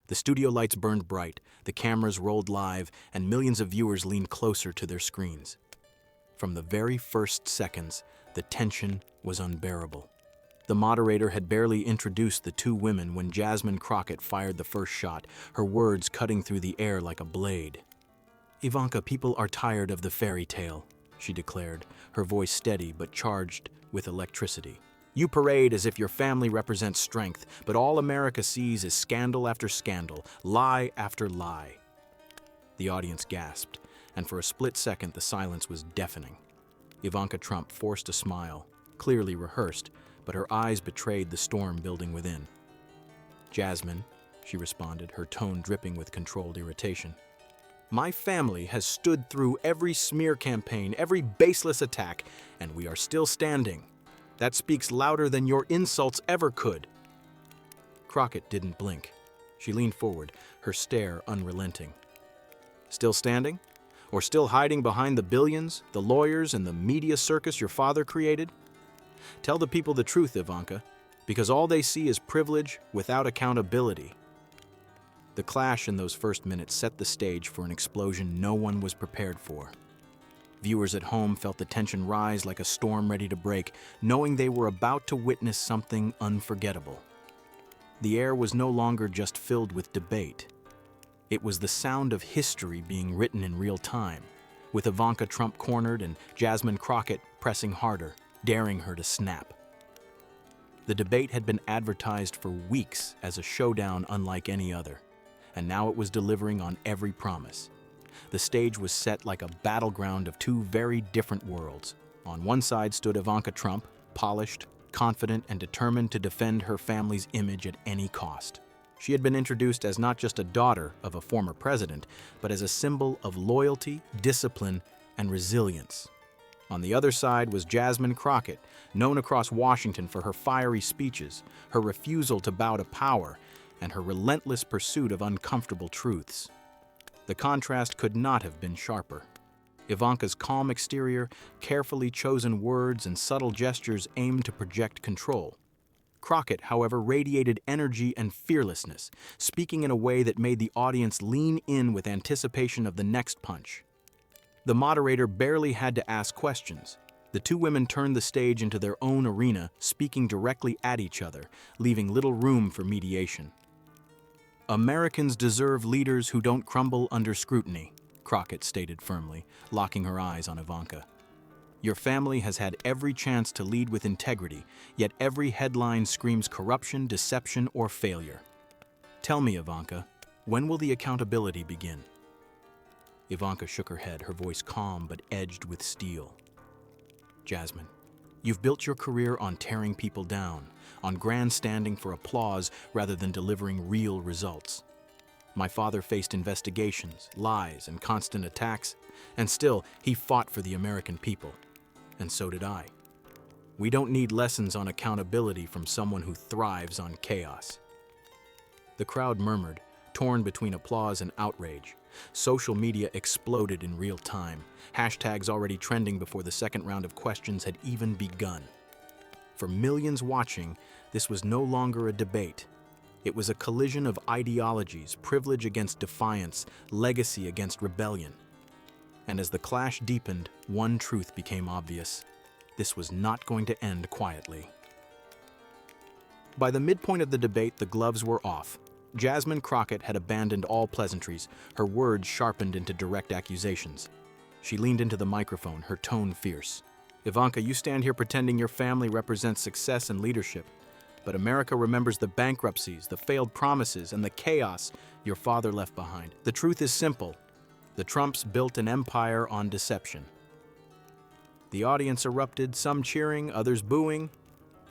The studio lights burned bright, the cameras rolled live, and millions of viewers leaned closer to their screens. From the very first seconds, the tension was unbearable. The moderator had barely introduced the two women when Jasmine Crockett fired the first shot, her words cutting through the air like a blade. "Ivanka, people are tired of the fairy tale," she declared, her voice steady but charged with electricity. "You parade as if your family represents strength, but all America sees is scandal after scandal, lie after lie." The audience gasped, and for a split second the silence was deafening. Ivanka Trump forced a smile, clearly rehearsed, but her eyes betrayed the storm building within. "Jasmine," she responded, her tone dripping with controlled irritation, "my family has stood through every smear campaign, every baseless attack, and we are still standing. That speaks louder than your insults ever could." Crockett didn't blink. She leaned forward, her stare unrelenting. "Still standing? Or still hiding behind the billions, the lawyers, and the media circus your father created? Tell the people the truth, Ivanka, because all they see is privilege without accountability." The clash in those first minutes set the stage for an explosion no one was prepared for. Viewers at home felt the tension rise like a storm ready to break, knowing they were about to witness something unforgettable. The air was no longer just filled with debate. It was the sound of history being written in real time, with Ivanka Trump cornered and Jasmine Crockett pressing harder, daring her to snap. The debate had been advertised for weeks as a showdown unlike any other, and now it was delivering on every promise. The stage was set like a battleground of two very different worlds. On one side stood Ivanka Trump, polished, confident, and determined to defend her family's image at any cost. She had been introduced as not just a daughter of a former president, but as a symbol of loyalty, discipline, and resilience. On the other side was Jasmine Crockett, known across Washington for her fiery speeches, her refusal to bow to power, and her relentless pursuit of uncomfortable truths. The contrast could not have been sharper. Ivanka's calm exterior, carefully chosen words, and subtle gestures aimed to project control. Crockett, however, radiated energy and fearlessness, speaking in a way that made the audience lean in with anticipation of the next punch. The moderator barely had to ask questions. The two women turned the stage into their own arena, speaking directly at each other, leaving little room for mediation. "Americans deserve leaders who don't crumble under scrutiny," Crockett stated firmly, locking her eyes on Ivanka. "Your family has had every chance to lead with integrity, yet every headline screams corruption, deception, or failure. Tell me, Ivanka, when will the accountability begin?" Ivanka shook her head, her voice calm but edged with steel. "Jasmine, you've built your career on tearing people down, on grandstanding for applause rather than delivering real results. My father faced investigations, lies, and constant attacks, and still he fought for the American people. And so did I. We don't need lessons on accountability from someone who thrives on chaos." The crowd murmured, torn between applause and outrage. Social media exploded in real time, hashtags already trending before the second round of questions had even begun. For millions watching, this was no longer a debate. It was a collision of ideologies, privilege against defiance, legacy against rebellion. And as the clash deepened, one truth became obvious. This was not going to end quietly. By the midpoint of the debate, the gloves were off. Jasmine Crockett had abandoned all pleasantries, her words sharpened into direct accusations. She leaned into the microphone, her tone fierce. "Ivanka, you stand here pretending your family represents success and leadership, but America remembers the bankruptcies, the failed promises, and the chaos your father left behind. The truth is simple. The Trumps built an empire on deception." The audience erupted, some cheering, others booing.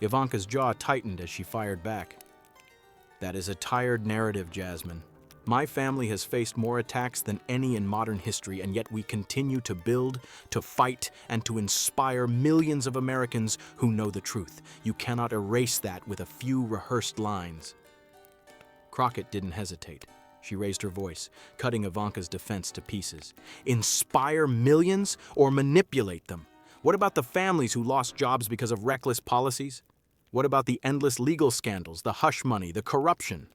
Ivanka's jaw tightened as she fired back. "That is a tired narrative, Jasmine. My family has faced more attacks than any in modern history, and yet we continue to build, to fight, and to inspire millions of Americans who know the truth. You cannot erase that with a few rehearsed lines." Crockett didn't hesitate. She raised her voice, cutting Ivanka's defense to pieces. "Inspire millions or manipulate them? What about the families who lost jobs because of reckless policies? What about the endless legal scandals, the hush money, the corruption?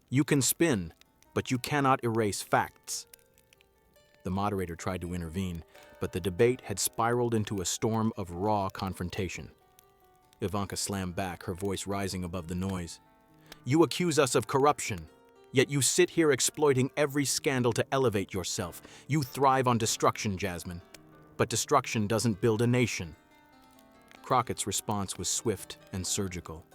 You can spin, but you cannot erase facts. The moderator tried to intervene, but the debate had spiraled into a storm of raw confrontation. Ivanka slammed back, her voice rising above the noise. You accuse us of corruption, yet you sit here exploiting every scandal to elevate yourself. You thrive on destruction, Jasmine. But destruction doesn't build a nation. Crockett's response was swift and surgical.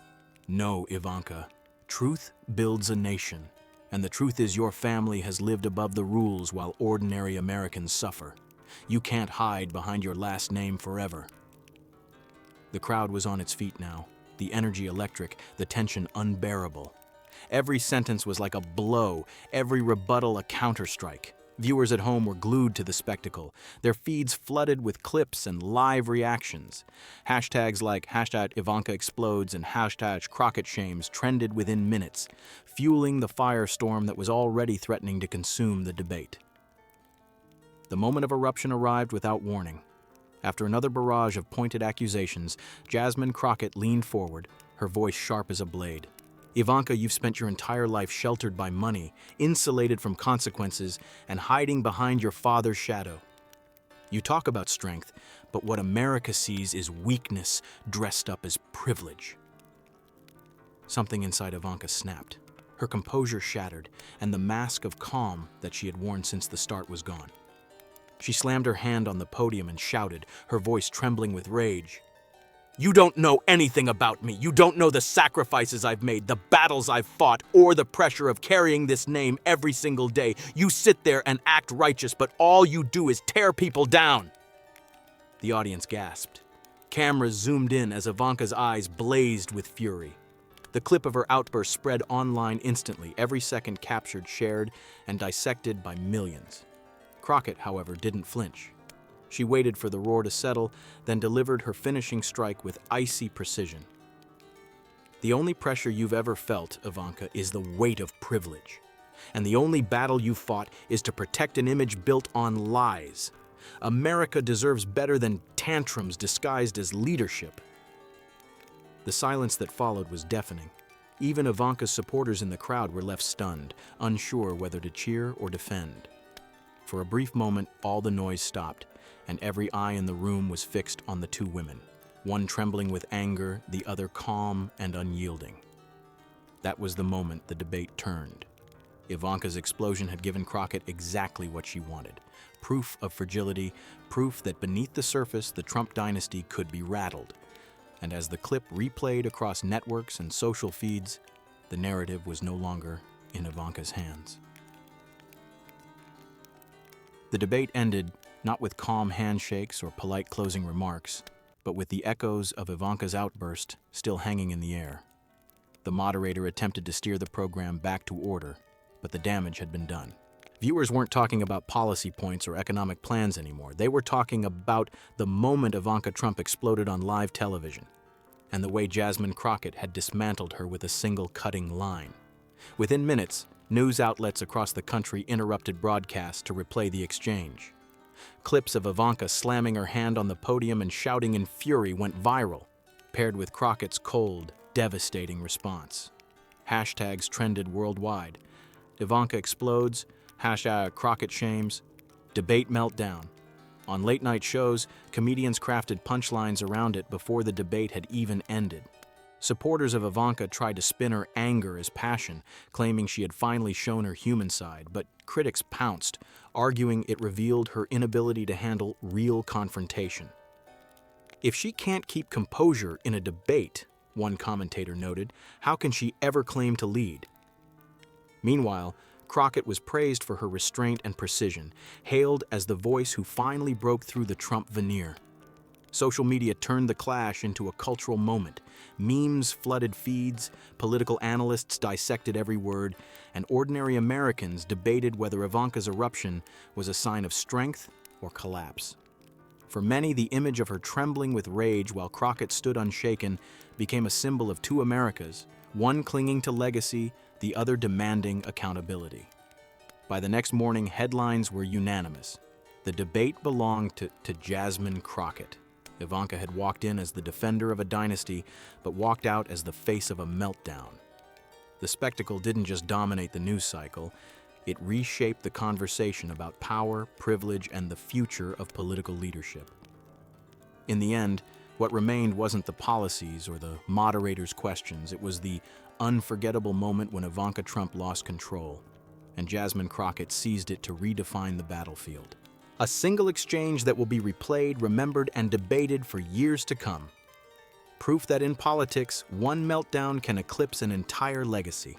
No, Ivanka. Truth builds a nation. And the truth is your family has lived above the rules while ordinary Americans suffer. You can't hide behind your last name forever. The crowd was on its feet now, the energy electric, the tension unbearable. Every sentence was like a blow, every rebuttal a counterstrike. Viewers at home were glued to the spectacle, their feeds flooded with clips and live reactions. Hashtags like #IvankaExplodes and #CrockettShames trended within minutes, fueling the firestorm that was already threatening to consume the debate. The moment of eruption arrived without warning. After another barrage of pointed accusations, Jasmine Crockett leaned forward, her voice sharp as a blade. Ivanka, you've spent your entire life sheltered by money, insulated from consequences, and hiding behind your father's shadow. You talk about strength, but what America sees is weakness dressed up as privilege. Something inside Ivanka snapped. Her composure shattered, and the mask of calm that she had worn since the start was gone. She slammed her hand on the podium and shouted, her voice trembling with rage. You don't know anything about me. You don't know the sacrifices I've made, the battles I've fought, or the pressure of carrying this name every single day. You sit there and act righteous, but all you do is tear people down. The audience gasped. Cameras zoomed in as Ivanka's eyes blazed with fury. The clip of her outburst spread online instantly, every second captured, shared, and dissected by millions. Crockett, however, didn't flinch. She waited for the roar to settle, then delivered her finishing strike with icy precision. The only pressure you've ever felt, Ivanka, is the weight of privilege. And the only battle you fought is to protect an image built on lies. America deserves better than tantrums disguised as leadership. The silence that followed was deafening. Even Ivanka's supporters in the crowd were left stunned, unsure whether to cheer or defend. For a brief moment, all the noise stopped, and every eye in the room was fixed on the two women, one trembling with anger, the other calm and unyielding. That was the moment the debate turned. Ivanka's explosion had given Crockett exactly what she wanted. Proof of fragility, proof that beneath the surface the Trump dynasty could be rattled. And as the clip replayed across networks and social feeds, the narrative was no longer in Ivanka's hands. The debate ended not with calm handshakes or polite closing remarks, but with the echoes of Ivanka's outburst still hanging in the air. The moderator attempted to steer the program back to order, but the damage had been done. Viewers weren't talking about policy points or economic plans anymore. They were talking about the moment Ivanka Trump exploded on live television, and the way Jasmine Crockett had dismantled her with a single cutting line. Within minutes, news outlets across the country interrupted broadcasts to replay the exchange. Clips of Ivanka slamming her hand on the podium and shouting in fury went viral, paired with Crockett's cold, devastating response. Hashtags trended worldwide. Ivanka explodes, #CrockettShames, debate meltdown. On late-night shows, comedians crafted punchlines around it before the debate had even ended. Supporters of Ivanka tried to spin her anger as passion, claiming she had finally shown her human side, but critics pounced, arguing it revealed her inability to handle real confrontation. If she can't keep composure in a debate, one commentator noted, how can she ever claim to lead? Meanwhile, Crockett was praised for her restraint and precision, hailed as the voice who finally broke through the Trump veneer. Social media turned the clash into a cultural moment. Memes flooded feeds, political analysts dissected every word, and ordinary Americans debated whether Ivanka's eruption was a sign of strength or collapse. For many, the image of her trembling with rage while Crockett stood unshaken became a symbol of two Americas, one clinging to legacy, the other demanding accountability. By the next morning, headlines were unanimous. The debate belonged to Jasmine Crockett. Ivanka had walked in as the defender of a dynasty, but walked out as the face of a meltdown. The spectacle didn't just dominate the news cycle, It reshaped the conversation about power, privilege, and the future of political leadership. In the end, what remained wasn't the policies or the moderator's questions. It was the unforgettable moment when Ivanka Trump lost control, and Jasmine Crockett seized it to redefine the battlefield. A single exchange that will be replayed, remembered, and debated for years to come. Proof that in politics, one meltdown can eclipse an entire legacy.